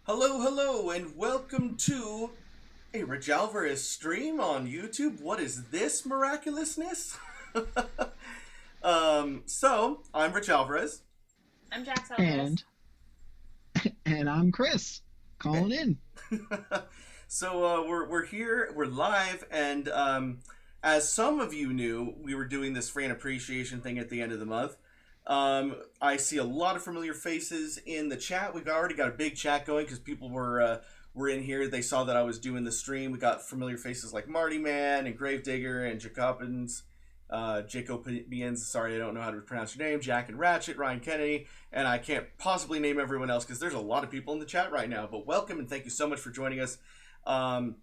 Hello, hello, and welcome to a Rich Alvarez stream on YouTube. What is this miraculousness? I'm Rich Alvarez. I'm Jax Alvarez. And and I'm Chris calling in. We're here, we're live, and as some of you knew, we were doing this fan appreciation thing at the end of the month. I see a lot of familiar faces in the chat. We've already got a big chat going because people were in here. They saw that I was doing the stream. We got familiar faces like Marty Man and Gravedigger and Jacobins, Jacobians. Sorry, I don't know how to pronounce your name. Jack and Ratchet, Ryan Kennedy, and I can't possibly name everyone else because there's a lot of people in the chat right now. But welcome and thank you so much for joining us. Um,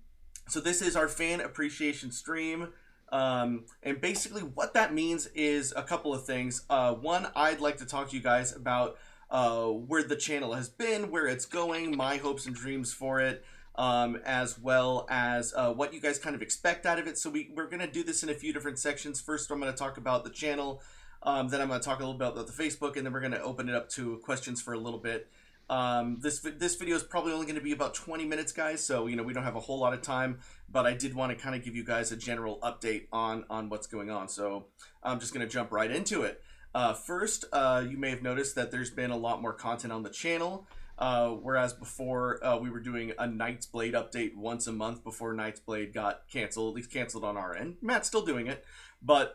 so this is our fan appreciation stream. And basically, what that means is a couple of things. One, I'd like to talk to you guys about where the channel has been, where it's going, my hopes and dreams for it, as well as what you guys kind of expect out of it. So we're going to do this in a few different sections. First, I'm going to talk about the channel. Then I'm going to talk a little bit about the Facebook, and then we're going to open it up to questions for a little bit. This video is probably only going to be about 20 minutes, guys, so we don't have a whole lot of time, but I did want to kind of give you guys a general update on what's going on, so I'm just going to jump right into it. First, you may have noticed that there's been a lot more content on the channel, whereas before we were doing a Knight's Blade update once a month before Knight's Blade got canceled, at least canceled on our end. Matt's still doing it. But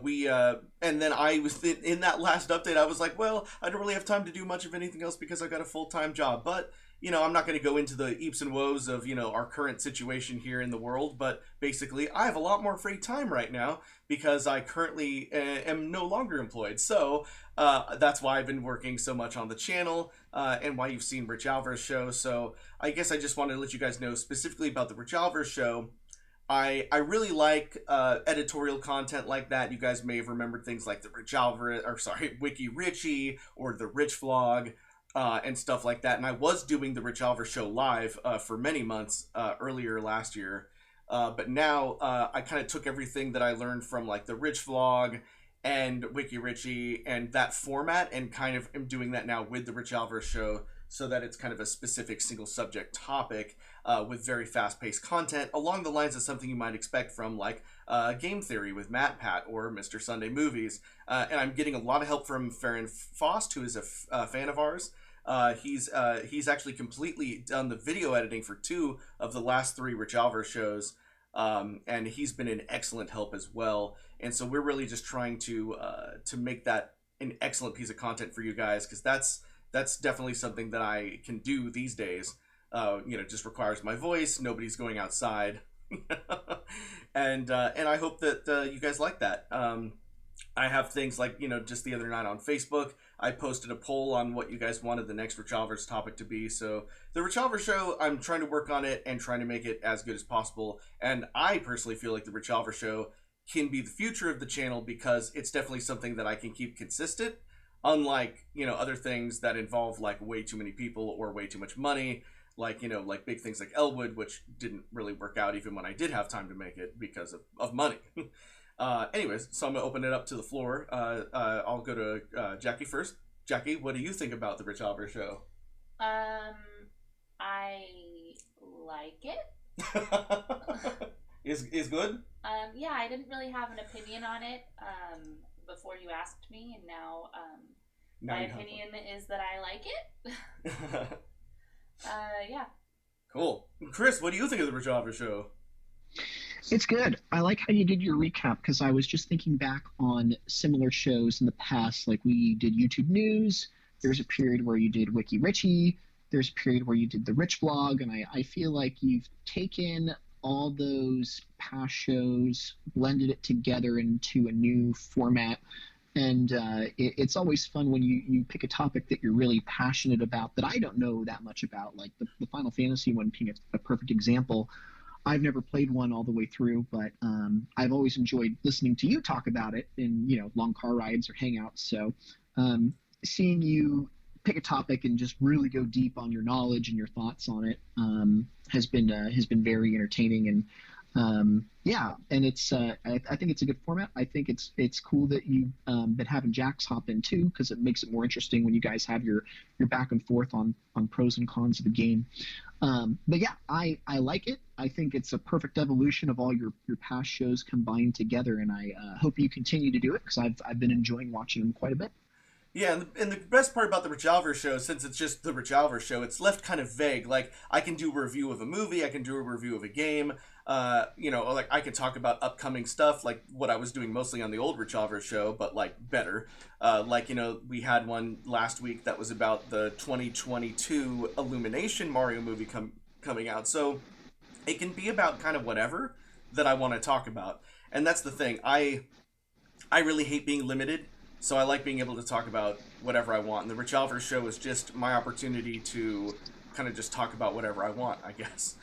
we and then I was in that last update. I was like, well, I don't really have time to do much of anything else because I got a full-time job. But I'm not going to go into the eeps and woes of our current situation here in the world. But basically, I have a lot more free time right now because I currently am no longer employed. So that's why I've been working so much on the channel and why you've seen Rich Alvarez show. So I guess I just wanted to let you guys know specifically about the Rich Alvarez show. I really like editorial content like that. You guys may have remembered things like the Rich Alvarez, or sorry, Wiki Richie, or the Rich Vlog, and stuff like that. And I was doing the Rich Alvarez show live for many months earlier last year. But now I kind of took everything that I learned from like the Rich Vlog and Wiki Richie and that format and kind of am doing that now with the Rich Alvarez show so that it's kind of a specific single subject topic with very fast-paced content along the lines of something you might expect from like Game Theory with Matt Pat or Mr. Sunday Movies. And I'm getting a lot of help from Farron Fost, who is a fan of ours. He's actually completely done the video editing for 2 of the last 3 Rich Alvarez shows. And he's been an excellent help as well. And so we're really just trying to make that an excellent piece of content for you guys, because that's definitely something that I can do these days. Just requires my voice. Nobody's going outside, and I hope that you guys like that. I have things like just the other night on Facebook, I posted a poll on what you guys wanted the next Rich Alvarez topic to be. So the Rich Alvarez show, I'm trying to work on it and trying to make it as good as possible. And I personally feel like the Rich Alvarez show can be the future of the channel because it's definitely something that I can keep consistent. Unlike other things that involve like way too many people or way too much money, like like big things like Elwood, which didn't really work out even when I did have time to make it because of money. Anyways, so I'm gonna open it up to the floor. I'll go to Jackie first. Jackie, what do you think about the Rich Alvarez show? I like it. Is good? Yeah, I didn't really have an opinion on it before you asked me, and now Now my you have opinion is that I like it. one. Yeah. Cool. Chris, what do you think of the Rich Alvarez show? It's good. I like how you did your recap because I was just thinking back on similar shows in the past. Like we did YouTube News. There's a period where you did Wiki Richie. There's a period where you did the Rich Vlog. And I feel like you've taken all those past shows, blended it together into a new format. And it's always fun when you pick a topic that you're really passionate about that I don't know that much about, like the Final Fantasy one being a perfect example. I've never played one all the way through, but I've always enjoyed listening to you talk about it in long car rides or hangouts. So seeing you pick a topic and just really go deep on your knowledge and your thoughts on it has been very entertaining. And Yeah, and it's I think it's a good format. I think it's cool that you've been having Jax hop in too, because it makes it more interesting when you guys have your back and forth on pros and cons of the game. But yeah, I like it. I think it's a perfect evolution of all your past shows combined together, and I hope you continue to do it because I've been enjoying watching them quite a bit. Yeah, and the best part about the RichAlvarez show, since it's just the RichAlvarez show, it's left kind of vague. Like, I can do a review of a movie, I can do a review of a game, like, I can talk about upcoming stuff, like what I was doing mostly on the old RichAlvarez show, but, like, better. We had one last week that was about the 2022 Illumination Mario movie coming out, so it can be about kind of whatever that I want to talk about. And that's the thing. I really hate being limited, so I like being able to talk about whatever I want. And the RichAlvarez show is just my opportunity to kind of just talk about whatever I want, I guess.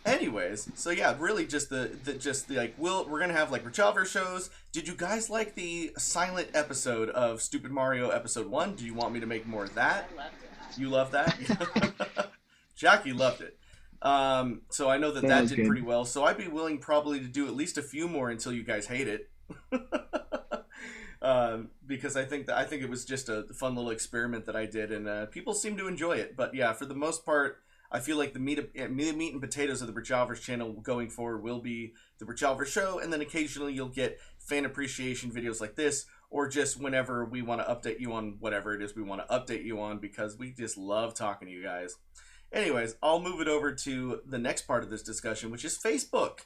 Anyways, so yeah, really just we're gonna have like RichAlvarez shows. Did you guys like the silent episode of Stupid Mario episode 1? Do you want me to make more of that? I loved it. You love that? Jackie loved it. So I know that did good. pretty well. So I'd be willing probably to do at least a few more until you guys hate it. Because I think it was just a fun little experiment that I did, and people seem to enjoy it. But yeah, for the most part, I feel like the meat and potatoes of the RichAlvarez channel going forward will be the RichAlvarez show, and then occasionally you'll get fan appreciation videos like this, or just whenever we want to update you on whatever it is we want to update you on, because we just love talking to you guys. Anyways, I'll move it over to the next part of this discussion, which is Facebook.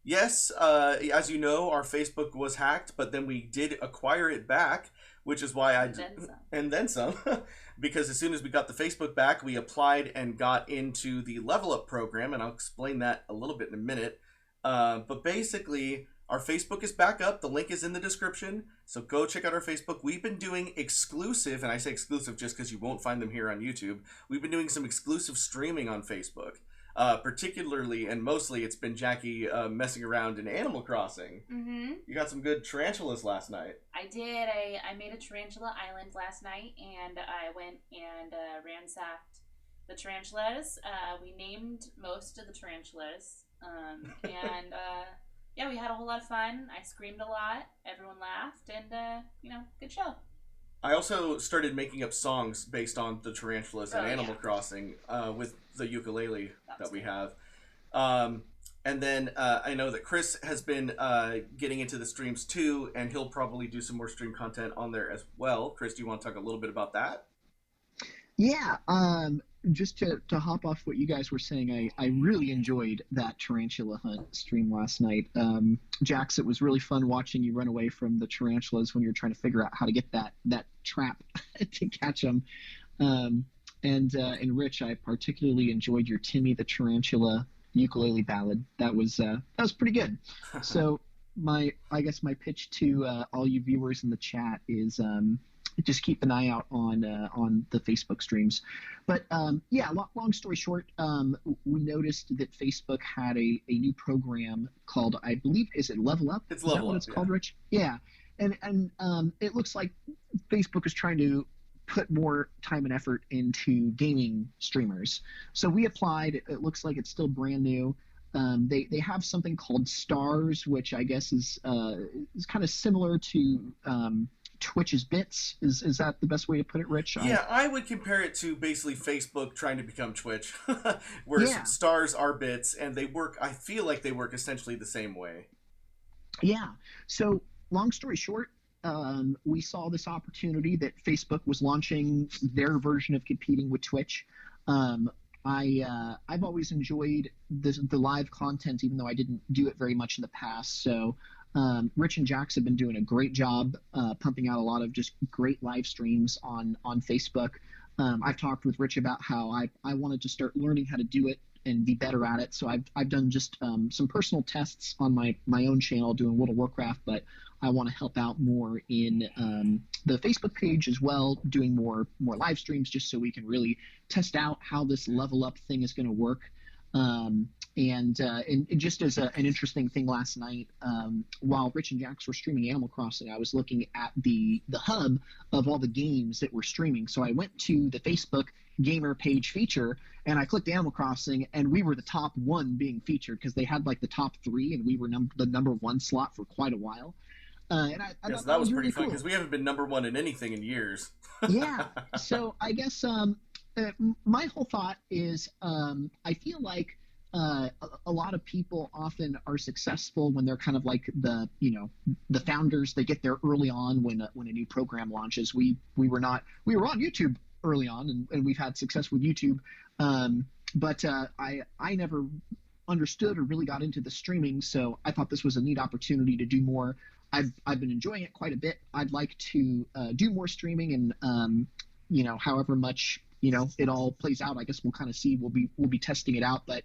Yes, as you know, our Facebook was hacked, but then we did acquire it back, which is why and then some, because as soon as we got the Facebook back, we applied and got into the Level Up program, and I'll explain that a little bit in a minute. But basically, our Facebook is back up. The link is in the description, so go check out our Facebook. We've been doing exclusive, and I say exclusive just because you won't find them here on YouTube. We've been doing some exclusive streaming on Facebook. Particularly and mostly it's been Jackie messing around in Animal Crossing. Mm-hmm. You got some good tarantulas last night. I did. I made a tarantula island last night, and I went and ransacked the tarantulas. We named most of the tarantulas, and yeah, we had a whole lot of fun. I screamed a lot. Everyone laughed, and good show. I also started making up songs based on the tarantulas in Animal Crossing with the ukulele that we have. And then I know that Chris has been getting into the streams too, and he'll probably do some more stream content on there as well. Chris, do you want to talk a little bit about that? Yeah, just to hop off what you guys were saying, I really enjoyed that tarantula hunt stream last night. Jax, it was really fun watching you run away from the tarantulas when you're trying to figure out how to get that trap to catch them. And Rich, I particularly enjoyed your Timmy the Tarantula ukulele ballad. That was pretty good. So I guess my pitch to all you viewers in the chat is just keep an eye out on the Facebook streams. But yeah, long story short, we noticed that Facebook had a new program called, I believe, is it Level Up? It's Level Up. Is that what it's called, Rich? Yeah. And it looks like Facebook is trying to put more time and effort into gaming streamers. So we applied. It looks like it's still brand new. They have something called Stars, which I guess is kind of similar to Twitch's Bits. Is that the best way to put it, Rich? Yeah, I would compare it to basically Facebook trying to become Twitch, whereas Stars are Bits, and they work. I feel like they work essentially the same way. Yeah. So long story short, we saw this opportunity that Facebook was launching their version of competing with Twitch. I've always enjoyed the live content, even though I didn't do it very much in the past. So Rich and Jax have been doing a great job pumping out a lot of just great live streams on Facebook. I've talked with Rich about how I wanted to start learning how to do it and be better at it. So I've done just some personal tests on my own channel doing World of Warcraft, but I want to help out more in the Facebook page as well, doing more live streams just so we can really test out how this Level Up thing is going to work. And just as an interesting thing last night, while Rich and Jax were streaming Animal Crossing, I was looking at the hub of all the games that were streaming. So I went to the Facebook gamer page feature, and I clicked Animal Crossing, and we were the top one being featured because they had like the top three, and we were the number one slot for quite a while. And I Yeah, thought so that that was was pretty really fun cool. because we haven't been number one in anything in years. Yeah. So I guess uh, my whole thought is I feel like a lot of people often are successful when they're kind of like the founders. They get there early on when a new program launches. We were not, we were on YouTube early on, and we've had success with YouTube. But I never understood or really got into the streaming, so I thought this was a neat opportunity to do more. I've been enjoying it quite a bit. I'd like to do more streaming, and however much it all plays out, I guess we'll kind of see. We'll be testing it out, but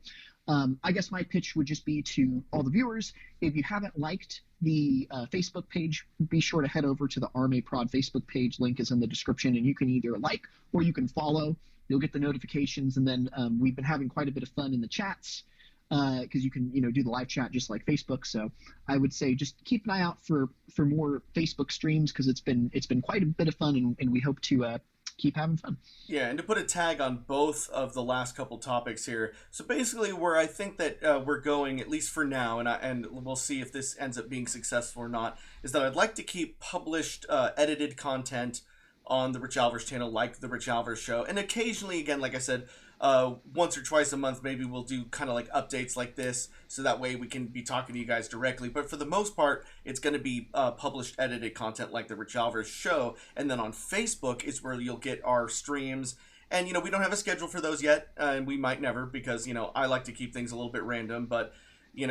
I guess my pitch would just be to all the viewers: if you haven't liked the Facebook page, be sure to head over to the RMA Prod Facebook page. Link is in the description, and you can either like or you can follow. You'll get the notifications, and then we've been having quite a bit of fun in the chats because you can do the live chat just like Facebook. So I would say just keep an eye out for more Facebook streams because it's been quite a bit of fun, and we hope to keep having fun. Yeah, and to put a tag on both of the last couple topics here. So basically, where I think that we're going, at least for now, and we'll see if this ends up being successful or not, is that I'd like to keep published, edited content on the Rich Alvarez channel, like the Rich Alvarez show, and occasionally, again, like I said, once or twice a month, maybe we'll do kind of like updates like this, so that way we can be talking to you guys directly. But for the most part, it's going to be published, edited content like the Rich Alvarez show. And then on Facebook is where you'll get our streams. And, we don't have a schedule for those yet, and we might never because, I like to keep things a little bit random. But, we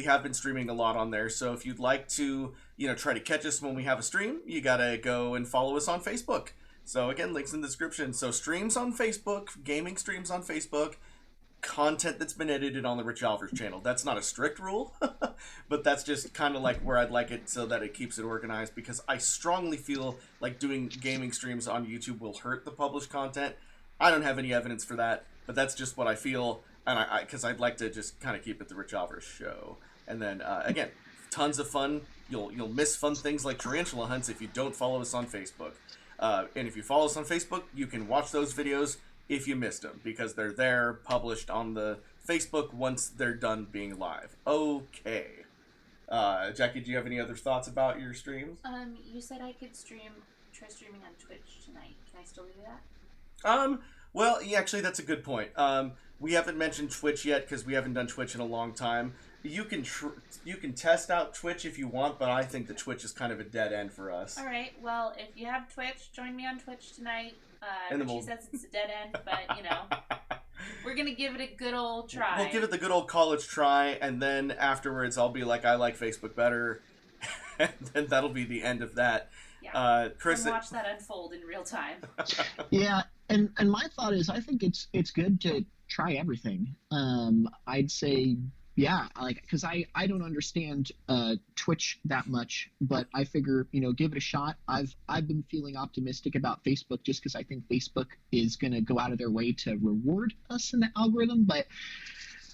have been streaming a lot on there. So if you'd like to, try to catch us when we have a stream, you got to go and follow us on Facebook. So again, links in the description. So streams on Facebook, gaming streams on Facebook, content that's been edited on the Rich Alvarez channel. That's not a strict rule, but that's just kind of like where I'd like it so that it keeps it organized, because I strongly feel like doing gaming streams on YouTube will hurt the published content. I don't have any evidence for that, but that's just what I feel, and because I'd like to just kind of keep it the Rich Alvarez show. And then again, tons of fun. You'll miss fun things like tarantula hunts if you don't follow us on Facebook. And if you follow us on Facebook, you can watch those videos if you missed them, because they're there, published on the Facebook once they're done being live. Okay. Jackie, do you have any other thoughts about your streams? You said I could try streaming on Twitch tonight. Can I still do that? Well, yeah, actually, that's a good point. We haven't mentioned Twitch yet because we haven't done Twitch in a long time. You can test out Twitch if you want, but I think the Twitch is kind of a dead end for us. All right. Well, if you have Twitch, join me on Twitch tonight. And then Richie says it's a dead end, but we're gonna give it a good old try. We'll give it the good old college try, and then afterwards I'll be like, I like Facebook better, and then that'll be the end of that. Yeah. Chris, and watch that unfold in real time. Yeah, and my thought is, I think it's good to try everything. I'd say, yeah, because I don't understand Twitch that much, but I figure give it a shot. I've been feeling optimistic about Facebook just because I think Facebook is going to go out of their way to reward us in the algorithm, but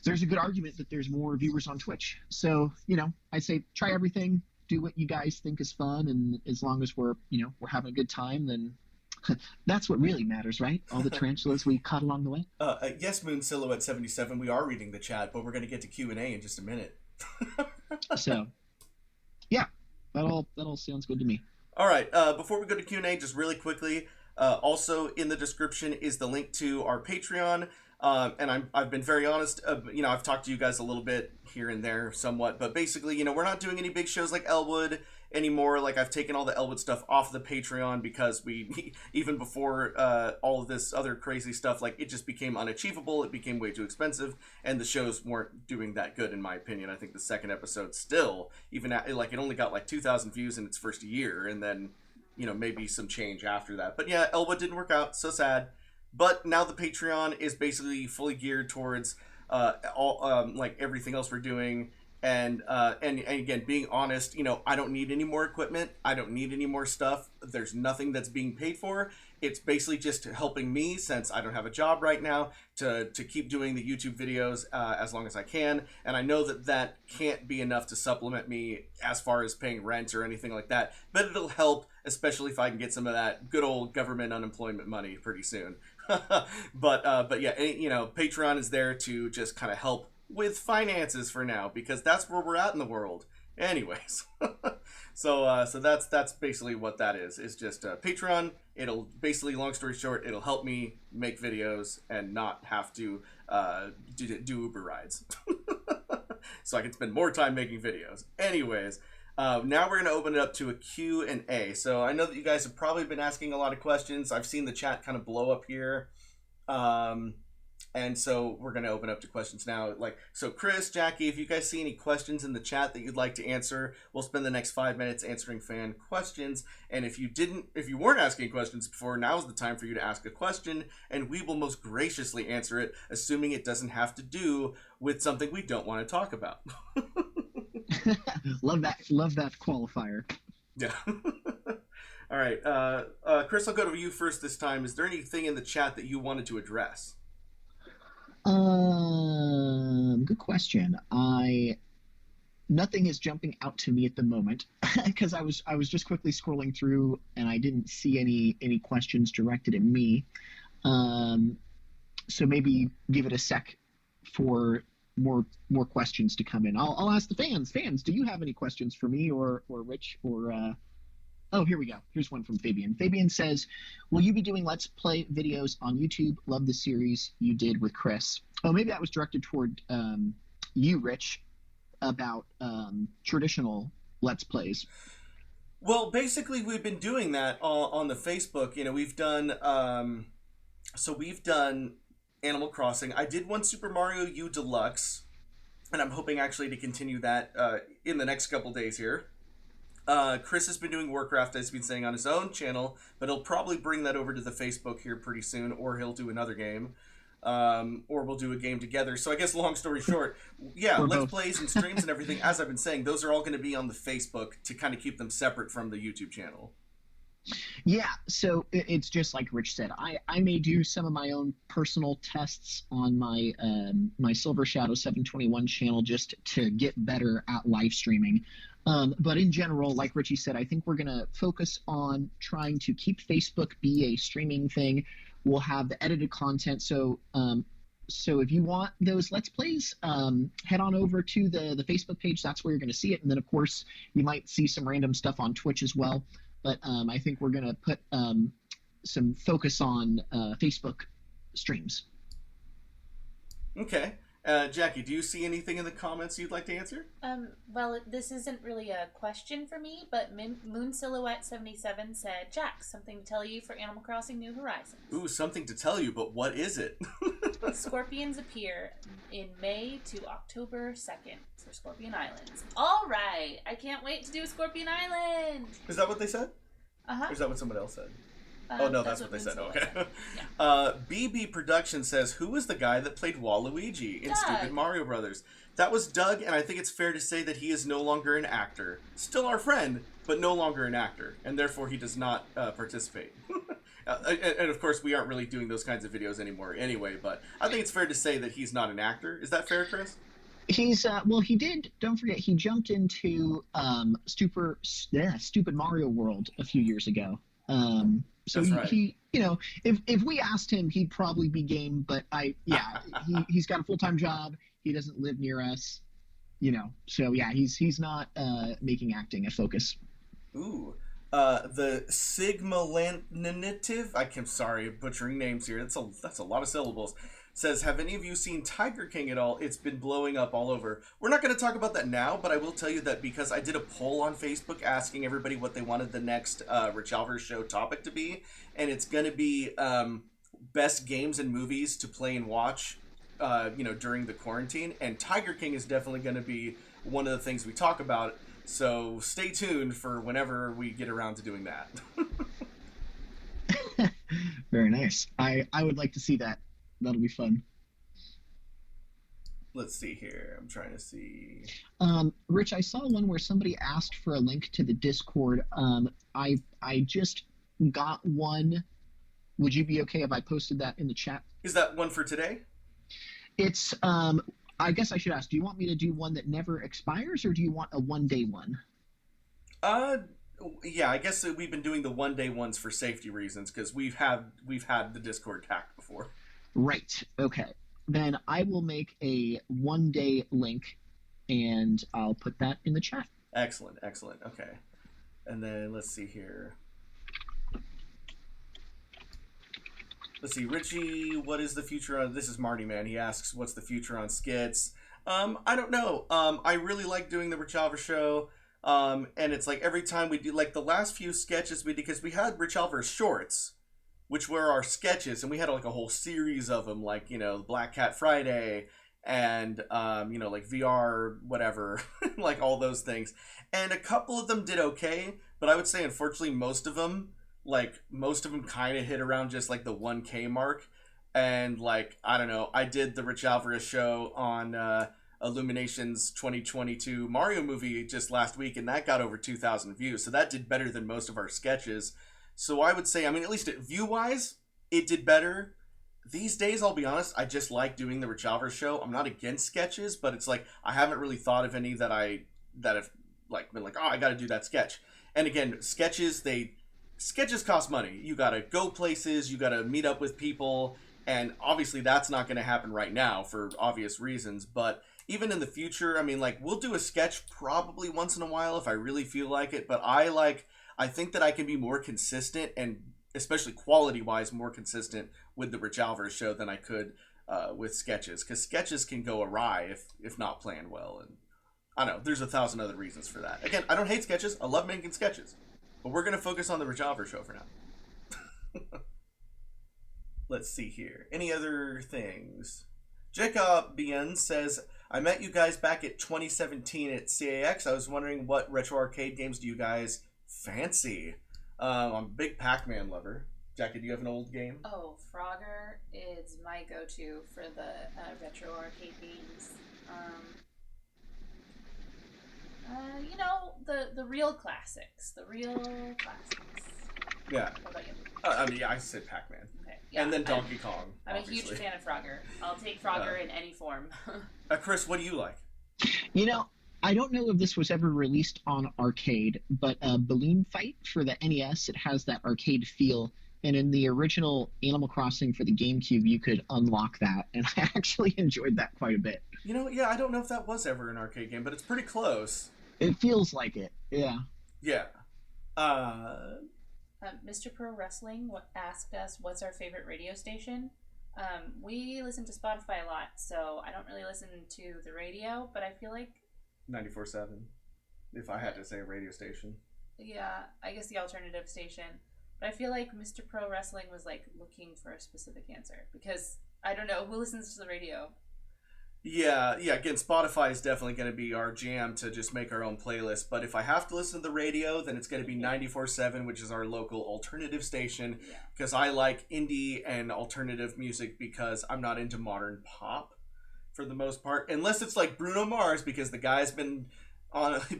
there's a good argument that there's more viewers on Twitch. So I say try everything, do what you guys think is fun, and as long as we're having a good time, then that's what really matters, right? All the tarantulas we caught along the way. Yes, Moon Silhouette 77. We are reading the chat, but we're going to get to Q&A in just a minute. So, yeah, that all sounds good to me. All right. Before we go to Q&A, just really quickly, also in the description is the link to our Patreon. And I've been very honest. I've talked to you guys a little bit here and there, somewhat, but basically, we're not doing any big shows like Elwood anymore. Like, I've taken all the Elwood stuff off the Patreon because we, even before all of this other crazy stuff, like, it just became unachievable. It became way too expensive, and the shows weren't doing that good, in my opinion. I think the second episode still, even at, like, it only got like 2,000 views in its first year, and then, maybe some change after that. But yeah, Elwood didn't work out. So sad. But now the Patreon is basically fully geared towards all like everything else we're doing, and again, being honest, I don't need any more equipment. I don't need any more stuff. There's nothing that's being paid for. It's basically just helping me, since I don't have a job right now, to keep doing the YouTube videos as long as I can. And I know that can't be enough to supplement me as far as paying rent or anything like that. But it'll help, especially if I can get some of that good old government unemployment money pretty soon. But yeah, Patreon is there to just kind of help with finances for now because that's where we're at in the world. Anyways, so that's basically what that is just Patreon. It'll basically, long story short, it'll help me make videos and not have to do Uber rides, so I can spend more time making videos. Anyways. Now we're going to open it up to a Q&A. So I know that you guys have probably been asking a lot of questions. I've seen the chat kind of blow up here. And so we're going to open up to questions now. So Chris, Jackie, if you guys see any questions in the chat that you'd like to answer, we'll spend the next 5 minutes answering fan questions. And if you weren't asking questions before, now's the time for you to ask a question, and we will most graciously answer it, assuming it doesn't have to do with something we don't want to talk about. Love that qualifier. Yeah. All right. Chris, I'll go to you first this time. Is there anything in the chat that you wanted to address? Good question. Nothing is jumping out to me at the moment because I was just quickly scrolling through and I didn't see any questions directed at me. So maybe give it a sec for more questions to come in. I'll ask the fans. Fans, do you have any questions for me or Rich or oh, here we go. Here's one from Fabian. Fabian says, will you be doing Let's Play videos on YouTube? Love the series you did with Chris. Oh, maybe that was directed toward you, Rich, about traditional Let's Plays. Well, basically, we've been doing that on the Facebook. We've done we've done Animal Crossing. I did one Super Mario U Deluxe, and I'm hoping actually to continue that in the next couple days here. Chris has been doing Warcraft, as he's been saying, on his own channel, but he'll probably bring that over to the Facebook here pretty soon, or he'll do another game, or we'll do a game together. So I guess, long story short, yeah, Let's Plays and streams and everything, as I've been saying, those are all going to be on the Facebook to kind of keep them separate from the YouTube channel. Yeah, so it's just like Rich said. I may do some of my own personal tests on my my Silver Shadow 721 channel just to get better at live streaming. But in general, like Richie said, I think we're going to focus on trying to keep Facebook be a streaming thing. We'll have the edited content. So if you want those Let's Plays, head on over to the Facebook page. That's where you're going to see it. And then, of course, you might see some random stuff on Twitch as well. But I think we're going to put some focus on Facebook streams. Okay. Jackie, do you see anything in the comments you'd like to answer? Well, this isn't really a question for me, but Moon Silhouette 77 said, Jack, something to tell you for Animal Crossing New Horizons. Ooh, something to tell you, but what is it? Scorpions appear in May to October 2nd for Scorpion Islands. All right, I can't wait to do Scorpion Island. Is that what they said? Uh-huh. Or is that what someone else said? Oh, no, that's what they said. Okay. Yeah. BB Production says, who was the guy that played Waluigi in Doug. Stupid Mario Brothers? That was Doug, and I think it's fair to say that he is no longer an actor. Still our friend, but no longer an actor, and therefore he does not participate. And of course, we aren't really doing those kinds of videos anymore anyway, but I think it's fair to say that he's not an actor. Is that fair, Chris? He's well, he did. Don't forget, he jumped into Stupid Mario World a few years ago. So he, if we asked him, he'd probably be game. But he's got a full-time job. He doesn't live near us, So yeah, he's not making acting a focus. Ooh, the Sigmalanative. I'm sorry, butchering names here. That's a lot of syllables. Says, have any of you seen Tiger King at all? It's been blowing up all over. We're not going to talk about that now, but I will tell you that because I did a poll on Facebook asking everybody what they wanted the next RichAlvarez show topic to be, and it's going to be best games and movies to play and watch, during the quarantine, and Tiger King is definitely going to be one of the things we talk about, so stay tuned for whenever we get around to doing that. Very nice. I would like to see that. That'll be fun. Let's see here. I'm trying to see. Rich, I saw one where somebody asked for a link to the Discord. I just got one. Would you be okay if I posted that in the chat? Is that one for today? It's I guess I should ask, do you want me to do one that never expires, or do you want a one-day one? Yeah, I guess we've been doing the one-day ones for safety reasons because we've had the Discord hacked before. before. Right. Okay. Then I will make a 1-day link, and I'll put that in the chat. Excellent. Okay. And then let's see here. Let's see, Richie, what is the future on... This is Marty, man. He asks, what's the future on skits? I don't know. I really like doing the RichAlvarez show. And it's like every time we do, like the last few sketches we did, because we had RichAlvarez shorts, which were our sketches, and we had like a whole series of them, like, you know, Black Cat Friday and, you know, like VR, whatever, like all those things. And a couple of them did okay, but I would say, unfortunately, most of them kind of hit around just like the 1K mark. And like, I don't know, I did the RichAlvarez show on Illumination's 2022 Mario movie just last week, and that got over 2,000 views. So that did better than most of our sketches. So I would say, I mean, at least view-wise, it did better. These days, I'll be honest, I just like doing the RichAlvarez show. I'm not against sketches, but it's like, I haven't really thought of any that have like been like, oh, I got to do that sketch. And again, sketches cost money. You got to go places, you got to meet up with people, and obviously that's not going to happen right now for obvious reasons. But even in the future, I mean, like, we'll do a sketch probably once in a while if I really feel like it. But I think that I can be more consistent, and especially quality-wise more consistent with the RichAlvarez show than I could with sketches. Because sketches can go awry if not planned well. And I don't know, there's 1,000 other reasons for that. Again, I don't hate sketches. I love making sketches. But we're going to focus on the RichAlvarez show for now. Let's see here. Any other things? Jacob Bien says, I met you guys back at 2017 at CAX. I was wondering what retro arcade games do you guys fancy? I'm a big Pac-Man lover. Jackie, do you have an old game? Oh, Frogger is my go-to for the retro arcade games. You know, the real classics. Yeah. What about you? I mean, yeah, I said Pac-Man. Okay. Yeah, and then Donkey Kong. I'm obviously. a huge fan of Frogger. I'll take Frogger in any form. Chris, what do you like? You know, I don't know if this was ever released on arcade, but Balloon Fight for the NES, it has that arcade feel. And in the original Animal Crossing for the GameCube, you could unlock that, and I actually enjoyed that quite a bit. You know, yeah, I don't know if that was ever an arcade game, but it's pretty close. It feels like it, yeah. Yeah. Mr. Pro Wrestling asked us what's our favorite radio station. We listen to Spotify a lot, so I don't really listen to the radio, but I feel like 94.7, if I had to say a radio station. Yeah, I guess the alternative station. But I feel like Mr. Pro Wrestling was like looking for a specific answer, because I don't know who listens to the radio. Yeah. Again, Spotify is definitely going to be our jam to just make our own playlist. But if I have to listen to the radio, then it's going to be 94.7, which is our local alternative station. Because I like indie and alternative music because I'm not into modern pop for the most part. Unless it's like Bruno Mars, because the guy's been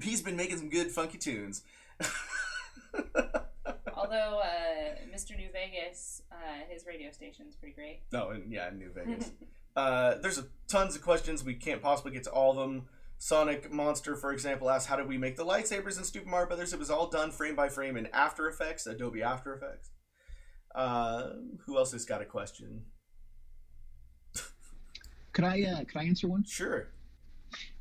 he's been making some good funky tunes. Although Mr. New Vegas, his radio station's pretty great. Oh, and yeah, New Vegas. There's tons of questions. We can't possibly get to all of them. Sonic Monster, for example, asks, how did we make the lightsabers in Super Mario Brothers? It was all done frame by frame in After Effects, Adobe After Effects. Who else has got a question? Could I answer one? Sure.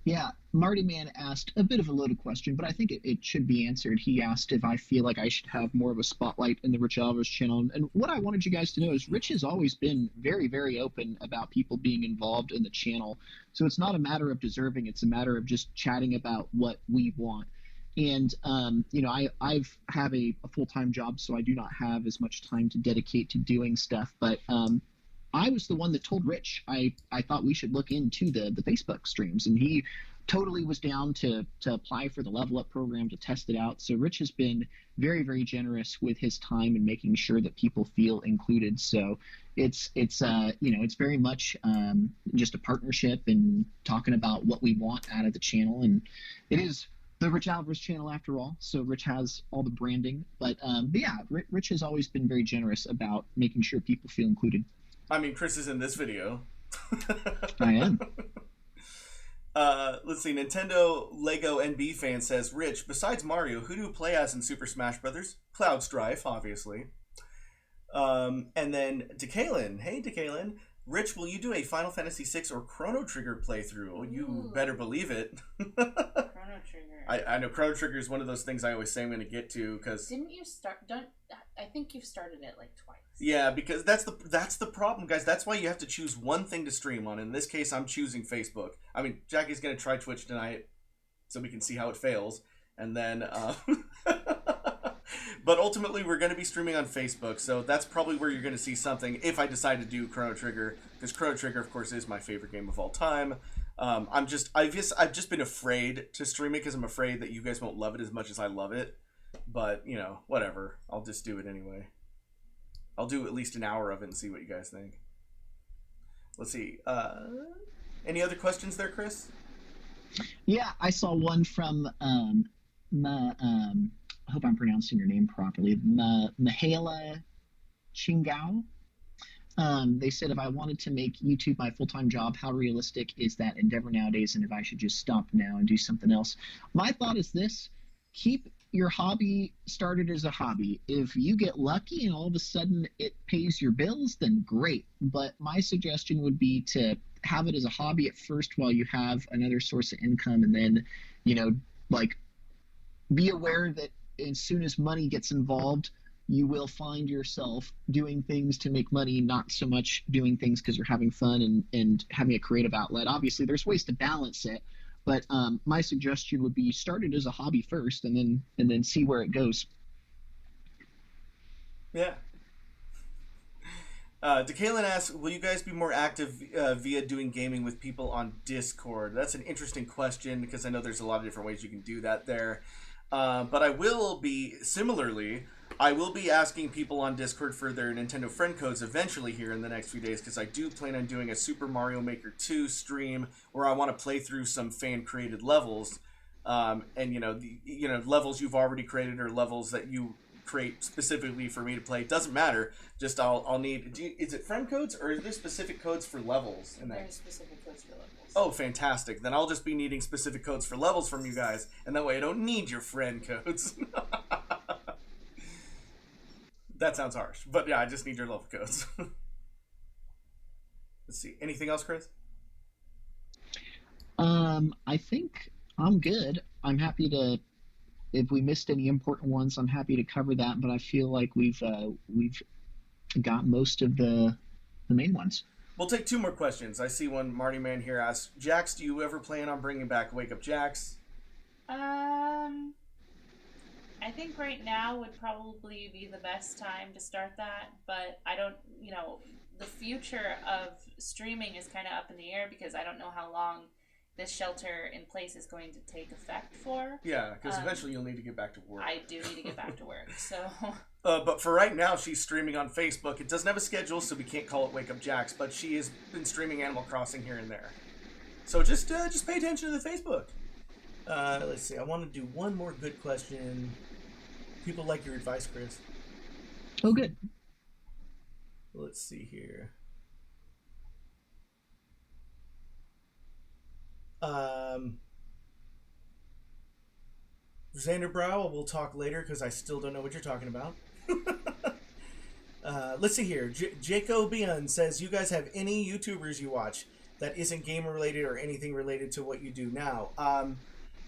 Yeah, Marty Man asked a bit of a loaded question, but I think it should be answered. He asked if I feel like I should have more of a spotlight in the RichAlvarez channel. And what I wanted you guys to know is Rich has always been very, very open about people being involved in the channel. So it's not a matter of deserving. It's a matter of just chatting about what we want. And, you know, I've have a full-time job, so I do not have as much time to dedicate to doing stuff. But I was the one that told Rich I thought we should look into the Facebook streams, and he totally was down to apply for the Level Up program to test it out. So Rich has been very, very generous with his time and making sure that people feel included. So it's you know, it's very much just a partnership and talking about what we want out of the channel. And it is the RichAlvarez channel after all, so Rich has all the branding. But yeah, Rich has always been very generous about making sure people feel included. I mean, Chris is in this video. I am. Let's see. Nintendo Lego NB fan says, Rich, besides Mario, who do you play as in Super Smash Brothers? Cloud Strife, obviously. And then Decalen. Hey, Decalen. Rich, will you do a Final Fantasy VI or Chrono Trigger playthrough? Oh, you better believe it. Chrono Trigger. I know Chrono Trigger is one of those things I always say I'm going to get to because. Didn't you start? I think you've started it like twice. Yeah, because that's the problem, guys. That's why you have to choose one thing to stream on. In this case, I'm choosing Facebook. I mean, Jackie's going to try Twitch tonight, so we can see how it fails, and then. But ultimately, we're going to be streaming on Facebook, so that's probably where you're going to see something if I decide to do Chrono Trigger, because Chrono Trigger, of course, is my favorite game of all time. I've just been afraid to stream it because I'm afraid that you guys won't love it as much as I love it. But whatever. I'll just do it anyway. I'll do at least an hour of it and see what you guys think. Let's see. Any other questions there, Chris? Yeah, I saw one from I hope I'm pronouncing your name properly. Mihaela Chingao. They said, if I wanted to make YouTube my full-time job, how realistic is that endeavor nowadays, and if I should just stop now and do something else? My thought is this: keep your hobby started as a hobby. If you get lucky and all of a sudden it pays your bills, then great. But my suggestion would be to have it as a hobby at first while you have another source of income, and then, be aware that as soon as money gets involved, you will find yourself doing things to make money, not so much doing things because you're having fun and having a creative outlet. Obviously, there's ways to balance it, but my suggestion would be start it as a hobby first, and then see where it goes. Yeah. Decalen asks, will you guys be more active via doing gaming with people on Discord? That's an interesting question because I know there's a lot of different ways you can do that there. But I will be asking people on Discord for their Nintendo friend codes eventually here in the next few days, because I do plan on doing a Super Mario Maker 2 stream where I want to play through some fan-created levels, and levels you've already created or levels that you create specifically for me to play. It doesn't matter. Just I'll need. Is it friend codes or is there specific codes for levels in that? There's specific codes for levels. Oh, fantastic. Then I'll just be needing specific codes for levels from you guys, and that way I don't need your friend codes. That sounds harsh, but yeah, I just need your level codes. Let's see. Anything else, Chris? I think I'm good. I'm happy to. If we missed any important ones, I'm happy to cover that. But I feel like we've got most of the main ones. We'll take two more questions. I see one Marty Man here asks, Jax, do you ever plan on bringing back Wake Up Jax? I think right now would probably be the best time to start that, but I don't, the future of streaming is kind of up in the air because I don't know how long this shelter in place is going to take effect for. Yeah, because eventually you'll need to get back to work. I do need to get back to work, so... But for right now, she's streaming on Facebook. It doesn't have a schedule, so we can't call it Wake Up Jax, but she has been streaming Animal Crossing here and there. So just pay attention to the Facebook. Let's see. I want to do one more good question. People like your advice, Chris. Oh, good. Let's see here. Xander Brow, we'll talk later because I still don't know what you're talking about. Let's see here. Jacobian says, you guys have any YouTubers you watch that isn't gamer related or anything related to what you do now?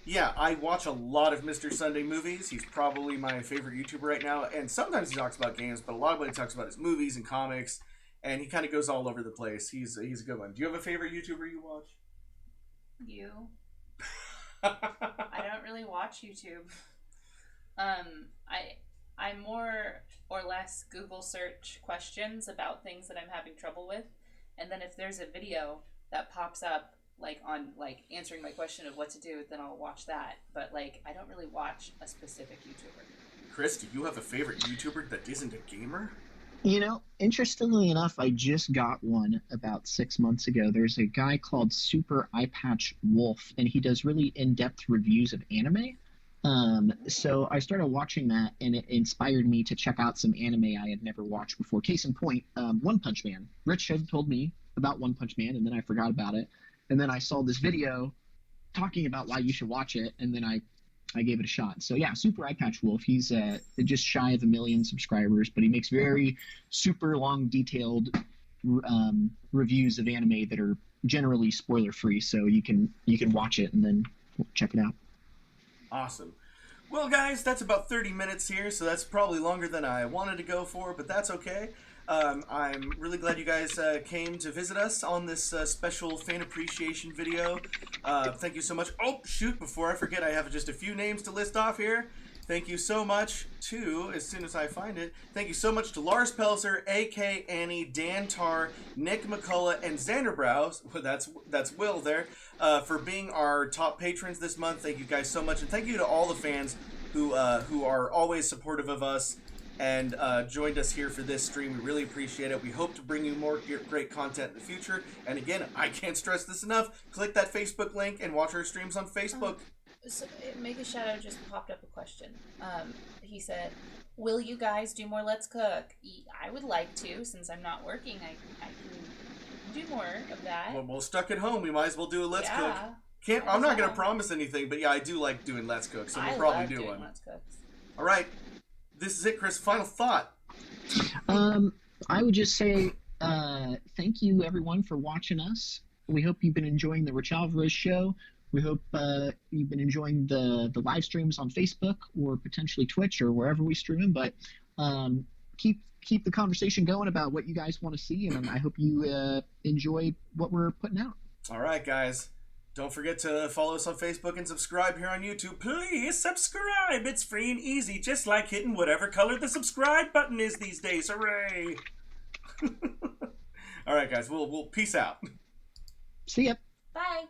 Yeah, I watch a lot of Mr. Sunday Movies. He's probably my favorite YouTuber right now, and sometimes he talks about games, but a lot of what he talks about is movies and comics, and he kind of goes all over the place. He's a good one. Do you have a favorite YouTuber you watch? You. I don't really watch YouTube. I more or less Google search questions about things that I'm having trouble with, and then if there's a video that pops up on answering my question of what to do, then I'll watch that. But I don't really watch a specific YouTuber. Chris, do you have a favorite YouTuber that isn't a gamer? Interestingly enough, I just got one about 6 months ago. There's a guy called Super Eyepatch Wolf, and he does really in-depth reviews of anime. So I started watching that, and it inspired me to check out some anime I had never watched before. Case in point, One Punch Man. Rich had told me about One Punch Man, and then I forgot about it. And then I saw this video talking about why you should watch it, and then I I gave it a shot. So yeah, Super Eye Patch Wolf. He's just shy of 1 million subscribers, but he makes very super long, detailed reviews of anime that are generally spoiler free. So you can watch it and then check it out. Awesome. Well, guys, that's about 30 minutes here, so that's probably longer than I wanted to go for, but that's okay. I'm really glad you guys came to visit us on this special fan appreciation video. Thank you so much. Oh, shoot, before I forget, I have just a few names to list off here. Thank you so much to, as soon as I find it, thank you so much to Lars Pelzer, A.K. Annie, Dan Tarr, Nick McCullough, and Xander Browse, that's Will there, for being our top patrons this month. Thank you guys so much, and thank you to all the fans who are always supportive of us and joined us here for this stream. We really appreciate it. We hope to bring you more great content in the future. And again, I can't stress this enough. Click that Facebook link and watch our streams on Facebook. So, Make a Shadow just popped up a question. He said, will you guys do more Let's Cook? I would like to, since I'm not working. I can do more of that. Well, we're stuck at home. We might as well do a Let's Cook. I'm not going to promise anything, but yeah, I do like doing Let's Cook, so we'll probably do one. Let's Cooks. All right. This is it, Chris. Final thought. I would just say thank you, everyone, for watching us. We hope you've been enjoying the RichAlvarez show. We hope you've been enjoying the live streams on Facebook or potentially Twitch or wherever we stream. But keep the conversation going about what you guys want to see, and I hope you enjoy what we're putting out. All right, guys. Don't forget to follow us on Facebook and subscribe here on YouTube. Please subscribe. It's free and easy, just like hitting whatever color the subscribe button is these days. Hooray! All right, guys. We'll peace out. See ya. Bye.